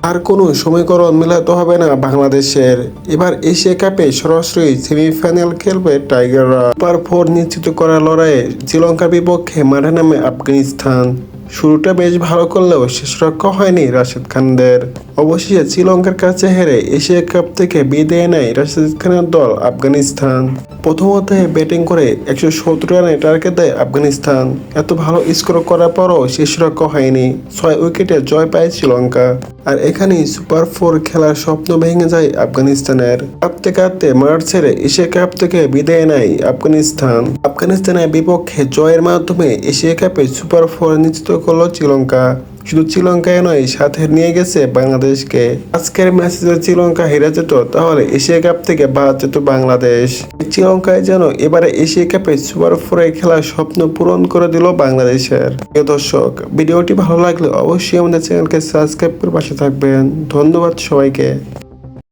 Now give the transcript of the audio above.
আর কোনো সমীকরণ মেলাতে হবে না বাংলাদেশের। এবার এশিয়া কাপে সরাসরি সেমিফাইনাল খেলবে টাইগাররা। সুপার 4 নিশ্চিত করার লড়াইয়ে শ্রীলঙ্কার বিপক্ষে মাঠে নামে আফগানিস্তান। শুরুটা বেশ ভালো করলেও শেষরক্ষা হয়নি রাশিদ খানদের। অবশেষে শ্রীলঙ্কার কাছে হেরে এশিয়া কাপ থেকে বিদায় নেয় রাশিদ খানের দল আফগানিস্তান। প্রথমত ব্যাটিং করে 170 রানে টার্গেট দেয় আফগানিস্তান। এত ভালো স্কোর করার পরও শেষরক্ষা হয়নি, 6 উইকেটে জয় পায় শ্রীলঙ্কা। আর এখানেই সুপার 4 খেলার স্বপ্ন ভেঙে যায় আফগানিস্তানের। কাঁদতে কাঁদতে মাঠ ছেড়ে এশিয়া কাপ থেকে বিদায় নেয় আফগানিস্তান। আফগানিস্তানের বিপক্ষে জয়ের মাধ্যমে এশিয়া কাপে সুপার 4 নিশ্চিত করলো শ্রীলঙ্কা। শুধু শ্রীলঙ্কায় নয়, সাথে নিয়ে গেছে বাংলাদেশকে। আজকের ম্যাচে যদি শ্রীলঙ্কা হেরে যেত তাহলে এশিয়া কাপ থেকে বাদ যেত বাংলাদেশ। শ্রীলঙ্কায় যেন এবারে এশিয়া কাপে সুপার 4 খেলার স্বপ্ন পূরণ করে দিল বাংলাদেশের। প্রিয় দর্শক, ভিডিওটি ভালো লাগলে অবশ্যই আমাদের চ্যানেলকে সাবস্ক্রাইব করে পাশে থাকবেন। ধন্যবাদ সবাইকে।